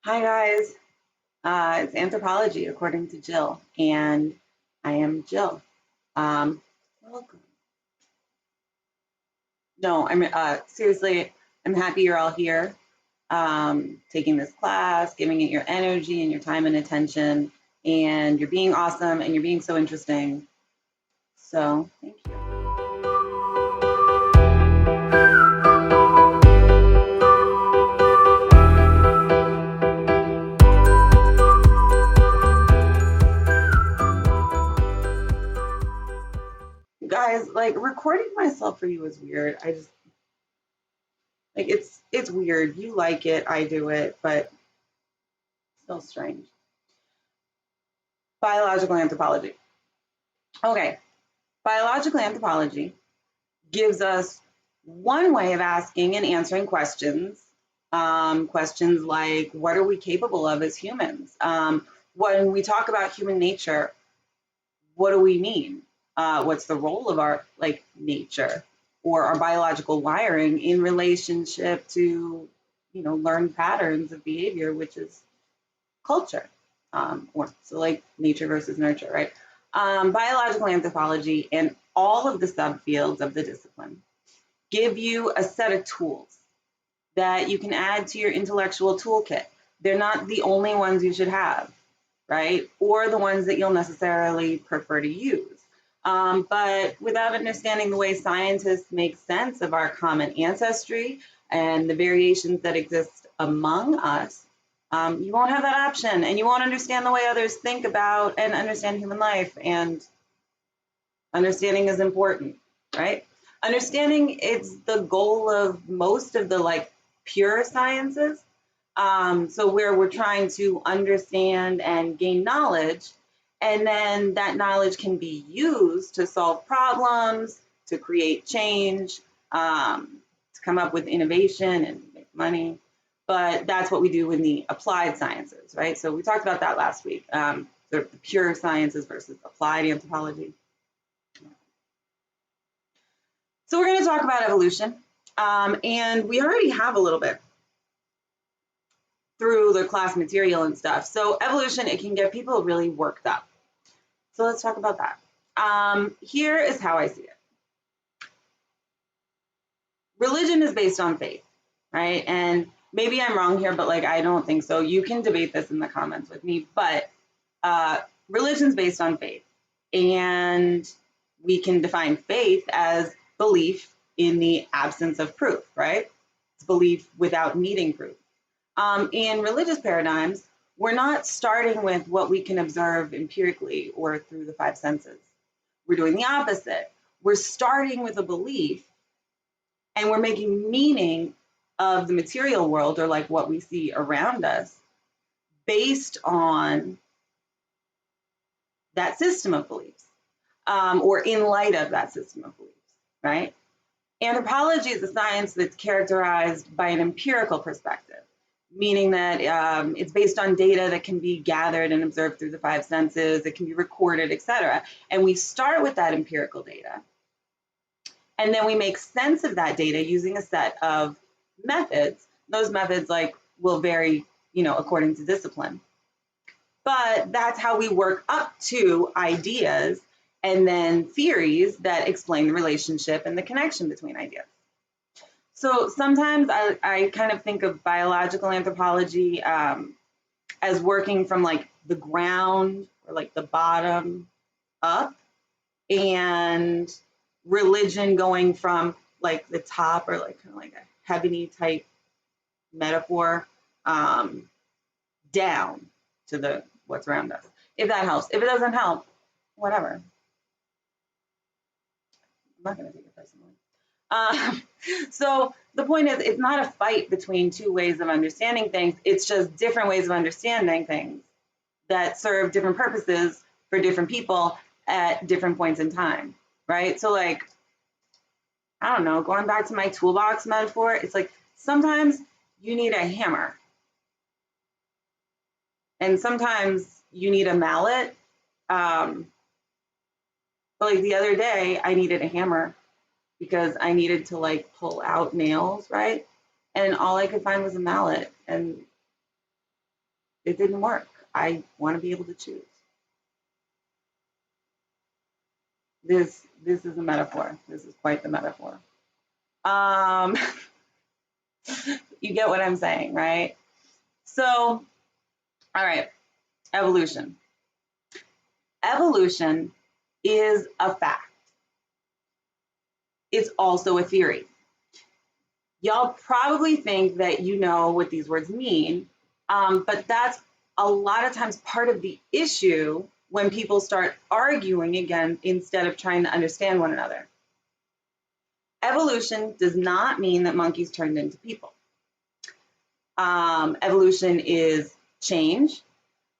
Hi guys, it's Anthropology according to Jill, and I am Jill. Welcome. No, I'm seriously, I'm happy you're all here, taking this class, giving it your energy and your time and attention, and you're being awesome and you're being so interesting. So thank you. Guys, like recording myself for you is weird. I just like it's weird. You like it, I do it, but still strange. Biological anthropology. Okay, biological anthropology gives us one way of asking and answering questions. Questions like, what are we capable of as humans? When we talk about human nature, what do we mean? What's the role of our nature or our biological wiring in relationship to, learned patterns of behavior, which is culture, or so like nature versus nurture, right? Biological anthropology and all of the subfields of the discipline give you a set of tools that you can add to your intellectual toolkit. They're not the only ones you should have, right? Or the ones that you'll necessarily prefer to use. But without understanding the way scientists make sense of our common ancestry and the variations that exist among us, you won't have that option and you won't understand the way others think about and understand human life. And understanding is important, right? Understanding is the goal of most of the pure sciences. So where we're trying to understand and gain knowledge, and then that knowledge can be used to solve problems, to create change, to come up with innovation and make money. But that's what we do in the applied sciences, right? So we talked about that last week, the pure sciences versus applied anthropology. So we're going to talk about evolution, and we already have a little bit through the class material and stuff. So evolution, it can get people really worked up. So let's talk about that. Here is how I see it. Religion is based on faith, right? And maybe I'm wrong here, but I don't think so. You can debate this in the comments with me, but religion's based on faith. And we can define faith as belief in the absence of proof, right? It's belief without needing proof. In religious paradigms, we're not starting with what we can observe empirically or through the five senses. We're doing the opposite. We're starting with a belief and we're making meaning of the material world or what we see around us based on that system of beliefs, or in light of that system of beliefs, right? Anthropology is a science that's characterized by an empirical perspective, meaning that it's based on data that can be gathered and observed through the five senses, it can be recorded, et cetera. And we start with that empirical data. And then we make sense of that data using a set of methods. Those methods will vary, according to discipline. But that's how we work up to ideas and then theories that explain the relationship and the connection between ideas. So sometimes I kind of think of biological anthropology as working from the ground or the bottom up, and religion going from the top, or kind of a heavenly type metaphor, down to the what's around us. If that helps. If it doesn't help, whatever. I'm not going to take it personally. So the point is, it's not a fight between two ways of understanding things. It's just different ways of understanding things that serve different purposes for different people at different points in time, right? So I don't know, going back to my toolbox metaphor, it's sometimes you need a hammer. And sometimes you need a mallet. But the other day, I needed a hammer because I needed to pull out nails, right? And all I could find was a mallet. And it didn't work. I want to be able to choose. This is a metaphor. This is quite the metaphor. You get what I'm saying, right? So, all right, evolution. Evolution is a fact. It's also a theory. Y'all probably think that you know what these words mean, but that's a lot of times part of the issue when people start arguing again instead of trying to understand one another. Evolution does not mean that monkeys turned into people. Evolution is change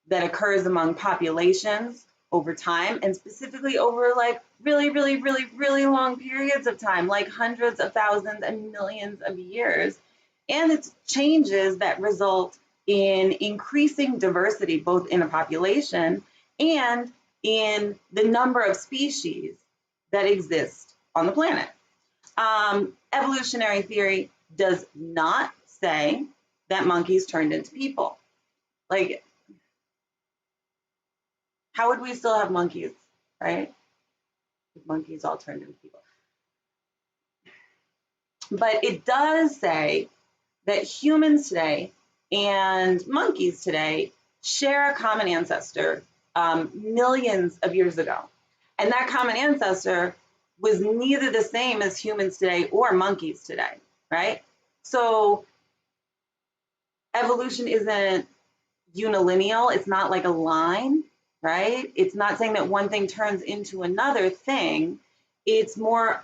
that occurs among populations over time, and specifically over like really long periods of time, like hundreds of thousands and millions of years. And it's changes that result in increasing diversity, both in a population and in the number of species that exist on the planet. Evolutionary theory does not say that monkeys turned into people. Like, how would we still have monkeys, right? If monkeys all turned into people. But it does say that humans today and monkeys today share a common ancestor millions of years ago. And that common ancestor was neither the same as humans today or monkeys today, right? So evolution isn't unilineal. It's not like a line, right? It's not saying that one thing turns into another thing. It's more,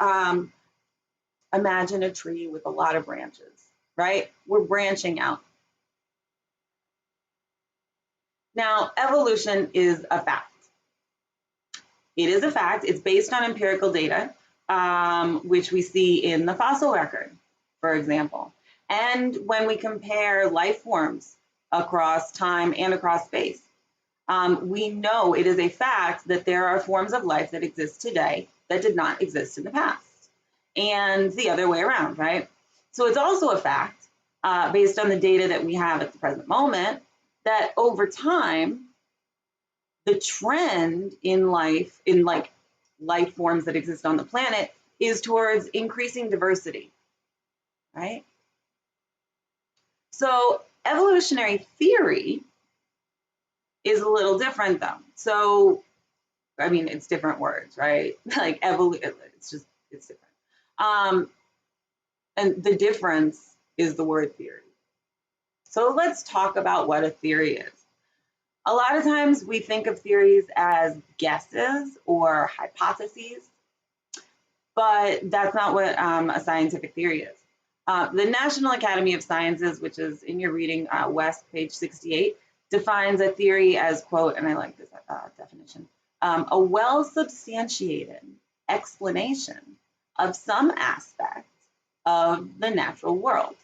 imagine a tree with a lot of branches, right? We're branching out. Now, evolution is a fact. It is a fact. It's based on empirical data, which we see in the fossil record, for example. And when we compare life forms across time and across space, we know it is a fact that there are forms of life that exist today that did not exist in the past, and the other way around, right? So it's also a fact, based on the data that we have at the present moment, that over time, the trend in life, in like life forms that exist on the planet, is towards increasing diversity, right? So evolutionary theory is a little different though. So, I mean, it's different words, right? Like it's different. And the difference is the word theory. So let's talk about what a theory is. A lot of times we think of theories as guesses or hypotheses, but that's not what a scientific theory is. The National Academy of Sciences, which is in your reading, West, page 68, defines a theory as, quote, and I like this definition, a well-substantiated explanation of some aspect of the natural world.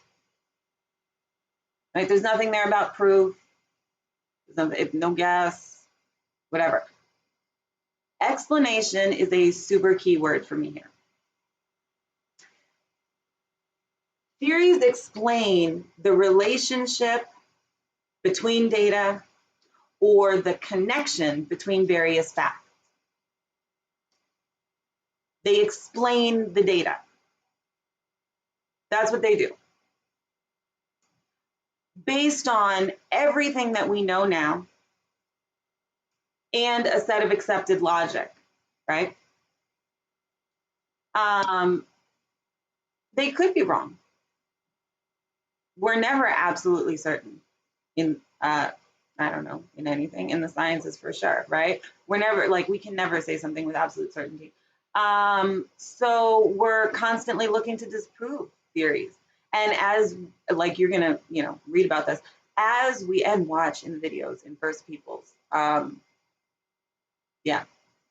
Right? There's nothing there about proof, no guess, whatever. Explanation is a super key word for me here. Theories explain the relationship between data or the connection between various facts. They explain the data. That's what they do. Based on everything that we know now and a set of accepted logic, right? They could be wrong. We're never absolutely certain in, I don't know, in anything, in the sciences for sure, right? We're never, like, we can never say something with absolute certainty. So we're constantly looking to disprove theories. And as, like, you're gonna, read about this, as we, and watch in the videos in First Peoples,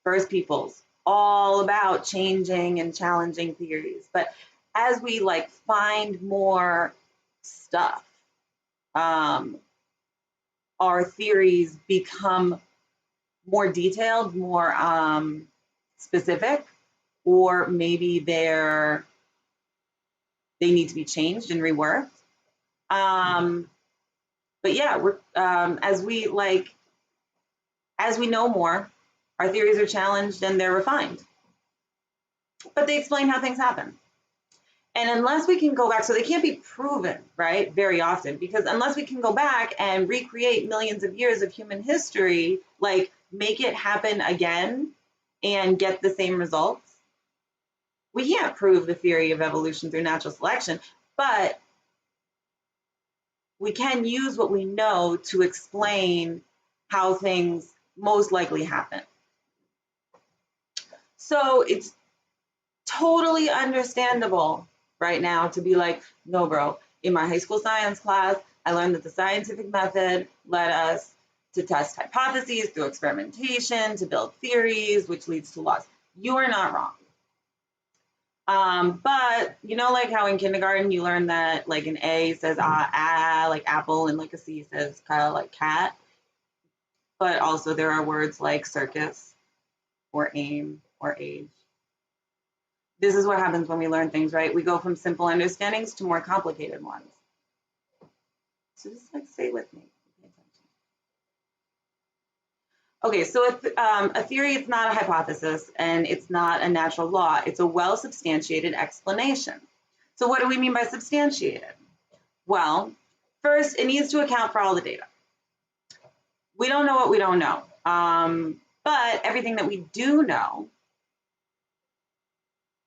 First Peoples, all about changing and challenging theories. But as we like find more stuff, our theories become more detailed, more specific, or maybe they need to be changed and reworked. But yeah, we're as we know more, our theories are challenged and they're refined. But they explain how things happen. And unless we can go back, so they can't be proven, right, very often, because unless we can go back and recreate millions of years of human history, like make it happen again and get the same results, we can't prove the theory of evolution through natural selection, but we can use what we know to explain how things most likely happen. So it's totally understandable right now to be like, no, bro, in my high school science class, I learned that the scientific method led us to test hypotheses through experimentation, to build theories, which leads to laws. You are not wrong. But you know, like how in kindergarten you learn that like an A says like apple, and like a C says like cat. But also there are words like circus or aim or age. This is what happens when we learn things, right? We go from simple understandings to more complicated ones. So just like stay with me. Okay, so a theory is not a hypothesis and it's not a natural law. It's a well-substantiated explanation. So what do we mean by substantiated? Well, first, it needs to account for all the data. We don't know what we don't know. But everything that we do know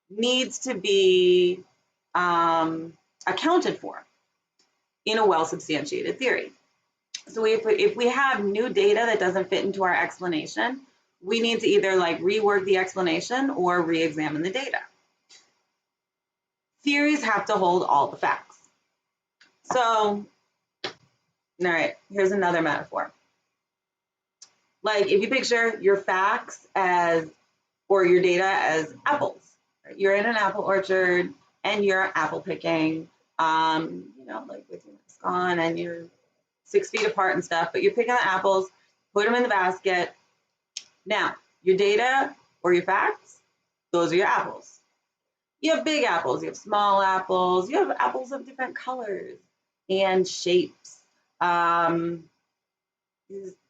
needs to be accounted for in a well-substantiated theory. So if we have new data that doesn't fit into our explanation, we need to either like rework the explanation or re-examine the data. Theories have to hold all the facts. So, all right, here's another metaphor. Like if you picture your facts as, or your data as apples, right? You're in an apple orchard and you're apple picking, you know, like with your mask on and you're 6 feet apart and stuff, but you're picking the apples, put them in the basket. Now, your data or your facts, those are your apples. You have big apples, you have small apples, you have apples of different colors and shapes.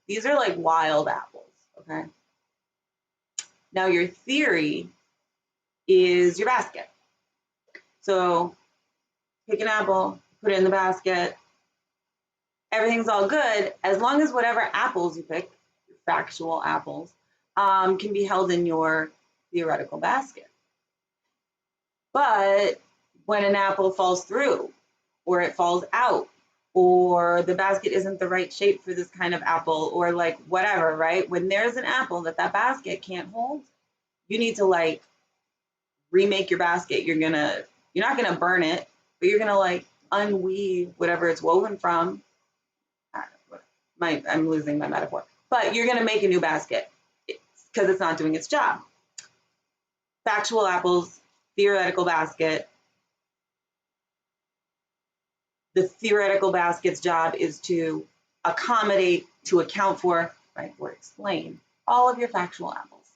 These are like wild apples, okay? Now, your theory is your basket. So, pick an apple, put it in the basket. Everything's all good as long as whatever apples you pick, factual apples, can be held in your theoretical basket. But when an apple falls through or it falls out or the basket isn't the right shape for this kind of apple or like whatever, right? When there's an apple that basket can't hold, you need to like remake your basket. You're not gonna burn it, but you're gonna like unweave whatever it's woven from. I'm losing my metaphor, but you're gonna make a new basket because it's not doing its job. Factual apples, theoretical basket. The theoretical basket's job is to accommodate, to account for, right, or explain all of your factual apples.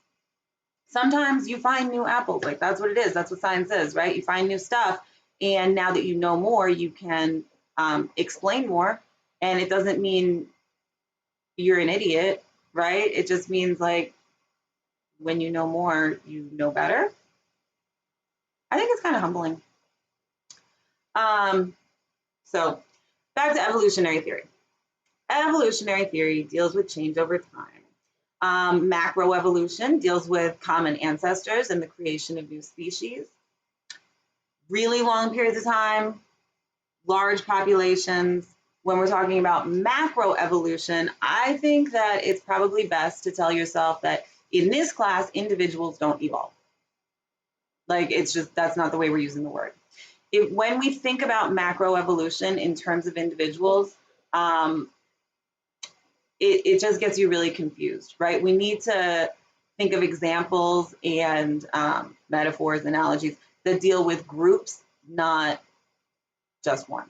Sometimes you find new apples, like that's what it is. That's what science is, right? You find new stuff, and now that you know more, you can explain more. And it doesn't mean you're an idiot, right? It just means like when you know more, you know better. I think it's kind of humbling. So back to evolutionary theory. Evolutionary theory deals with change over time. Macroevolution deals with common ancestors and the creation of new species. Really long periods of time, large populations. When we're talking about macroevolution, I think that it's probably best to tell yourself that in this class, individuals don't evolve. Like it's just, that's not the way we're using the word. When we think about macroevolution in terms of individuals, it just gets you really confused, right? We need to think of examples and metaphors, analogies that deal with groups, not just one.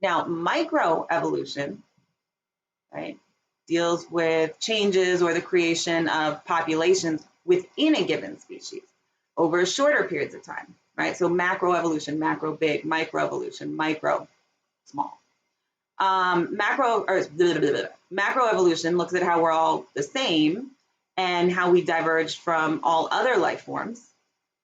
Now, microevolution, right, deals with changes or the creation of populations within a given species over shorter periods of time, right? So macroevolution, macro big, microevolution, micro small. Macroevolution looks at how we're all the same and how we diverged from all other life forms.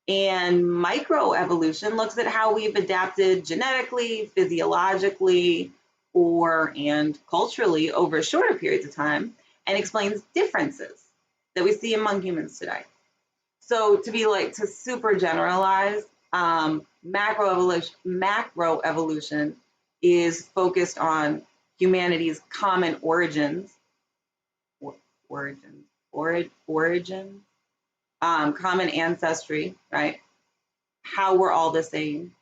And microevolution looks at how we've adapted genetically, physiologically, and culturally over shorter periods of time, and explains differences that we see among humans today. So to super generalize, macroevolution is focused on humanity's common origins, common ancestry, right? How we're all the same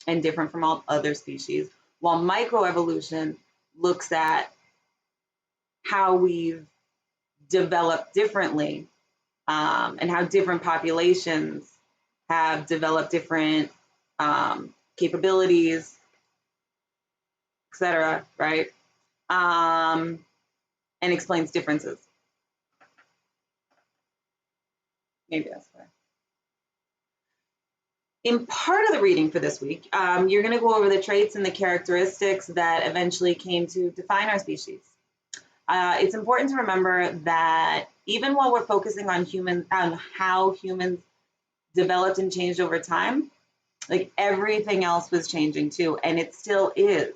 and different from all other species, while microevolution looks at how we've developed differently, and how different populations have developed different capabilities, etc., right? And explains differences. Maybe that's why. In part of the reading for this week, you're going to go over the traits and the characteristics that eventually came to define our species. It's important to remember that even while we're focusing on how humans developed and changed over time, like everything else was changing too, and it still is.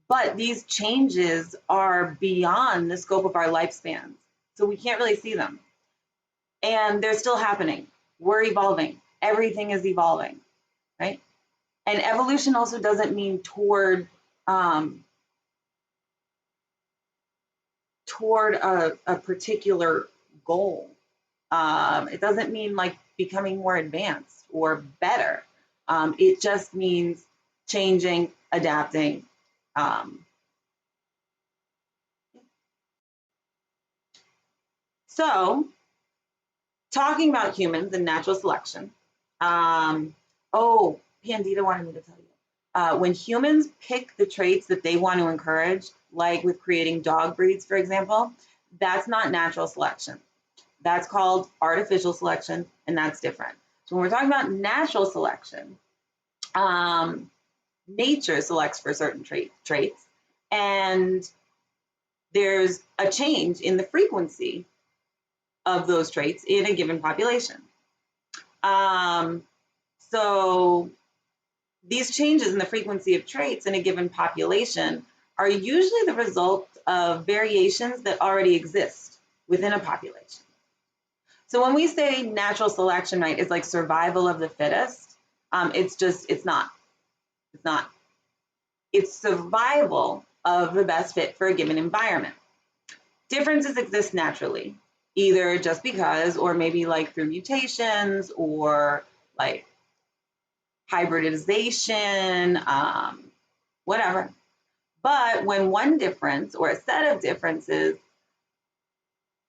But these changes are beyond the scope of our lifespans, so we can't really see them. And they're still happening. We're evolving. Everything is evolving, right? And evolution also doesn't mean toward a particular goal. It doesn't mean like becoming more advanced or better. It just means changing, adapting. So, talking about humans and natural selection. Pandita wanted me to tell you. When humans pick the traits that they want to encourage, like with creating dog breeds, for example, that's not natural selection. That's called artificial selection, and that's different. So when we're talking about natural selection, nature selects for certain traits, and there's a change in the frequency of those traits in a given population. So these changes in the frequency of traits in a given population are usually the result of variations that already exist within a population. So when we say natural selection, right, it's like survival of the fittest. It's not. It's survival of the best fit for a given environment. Differences exist naturally, either just because, or maybe like through mutations or like hybridization, whatever. But when one difference or a set of differences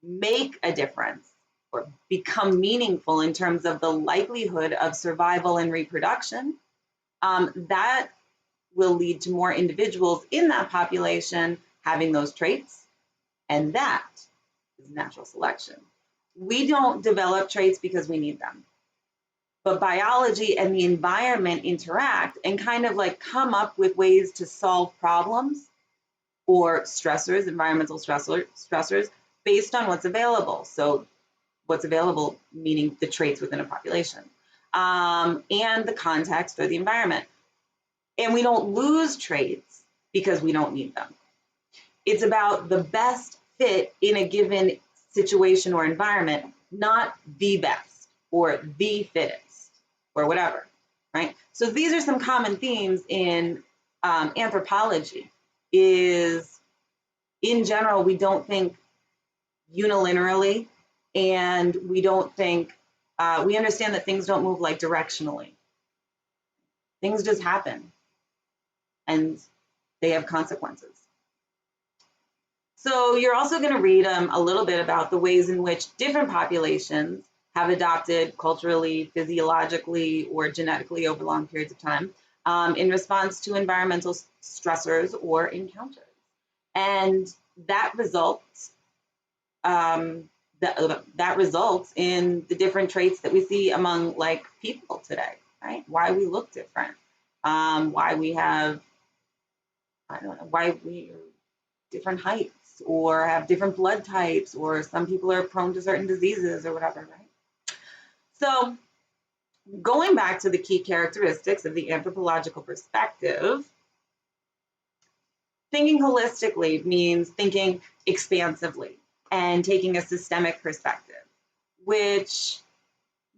make a difference or become meaningful in terms of the likelihood of survival and reproduction, that will lead to more individuals in that population having those traits, and that is natural selection. We don't develop traits because we need them, but biology and the environment interact and kind of like come up with ways to solve problems or stressors, environmental stressors, based on what's available. So what's available, meaning the traits within a population, and the context or the environment. And we don't lose traits because we don't need them. It's about the best fit in a given situation or environment, not the best or the fittest or whatever, right? So these are some common themes in anthropology. Is in general, we don't think unilaterally, and we don't think, we understand that things don't move like directionally. Things just happen, and they have consequences. So you're also going to read a little bit about the ways in which different populations have adopted culturally, physiologically, or genetically over long periods of time in response to environmental stressors or encounters. And that results that results in the different traits that we see among like people today, right? Why we look different, why we have I don't know, why we are different heights or have different blood types, or some people are prone to certain diseases or whatever, right? So going back to the key characteristics of the anthropological perspective, thinking holistically means thinking expansively and taking a systemic perspective, which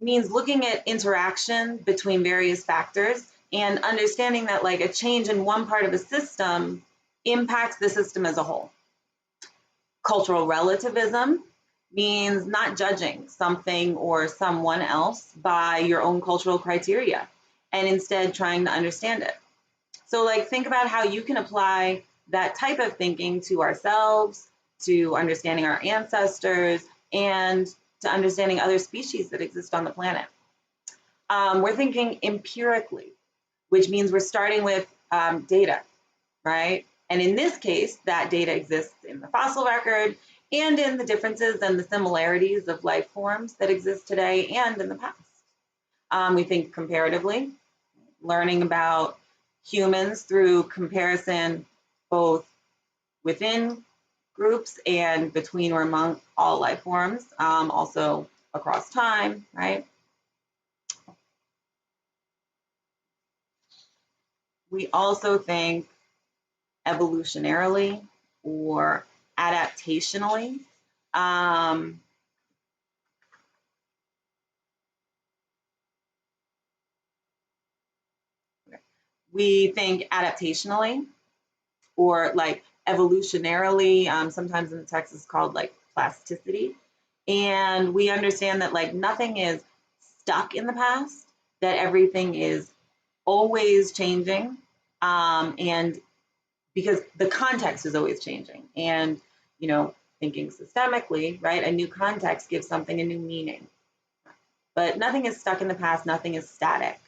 means looking at interaction between various factors and understanding that like a change in one part of a system impacts the system as a whole. Cultural relativism means not judging something or someone else by your own cultural criteria and instead trying to understand it. So like think about how you can apply that type of thinking to ourselves, to understanding our ancestors, and to understanding other species that exist on the planet. We're thinking empirically, which means we're starting with data, right? And in this case, that data exists in the fossil record and in the differences and the similarities of life forms that exist today and in the past. We think comparatively, learning about humans through comparison, both within groups and between or among all life forms, also across time, right? We also think evolutionarily or adaptationally. We think adaptationally or like evolutionarily. Sometimes in the text is called like plasticity. And we understand that like nothing is stuck in the past, that everything is always changing. And because the context is always changing. And, you know, thinking systemically, right? A new context gives something a new meaning. But nothing is stuck in the past, nothing is static.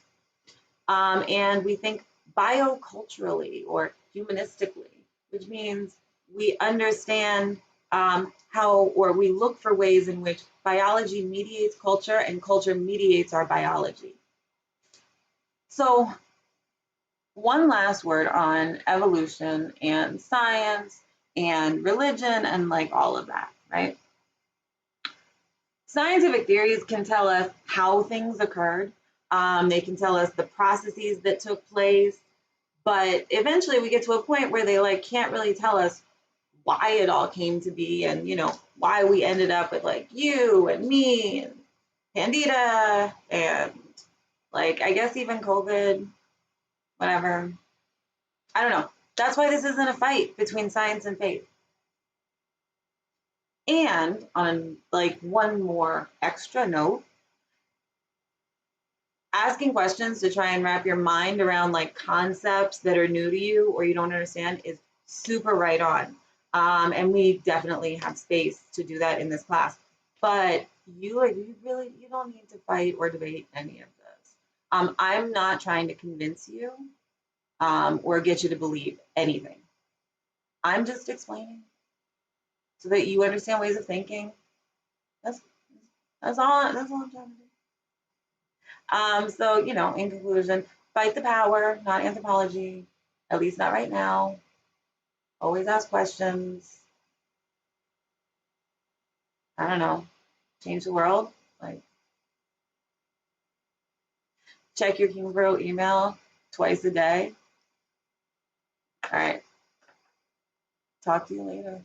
And we think bioculturally or humanistically, which means we understand how, or we look for ways in which biology mediates culture and culture mediates our biology. So one last word on evolution and science and religion and like all of that, right? Scientific theories can tell us how things occurred. They can tell us the processes that took place, but eventually we get to a point where they like can't really tell us why it all came to be and, you know, why we ended up with like you and me and Candida and like, I guess even COVID, whatever. I don't know. That's why this isn't a fight between science and faith. And on like one more extra note, asking questions to try and wrap your mind around like concepts that are new to you or you don't understand is super right on. And we definitely have space to do that in this class. But you don't need to fight or debate any of this. I'm not trying to convince you or get you to believe anything. I'm just explaining so that you understand ways of thinking. That's that's all I'm trying to do. So, you know, in conclusion, fight the power, not anthropology, at least not right now. Always ask questions. I don't know, change the world. Like, check your Kingsborough email twice a day. All right. Talk to you later.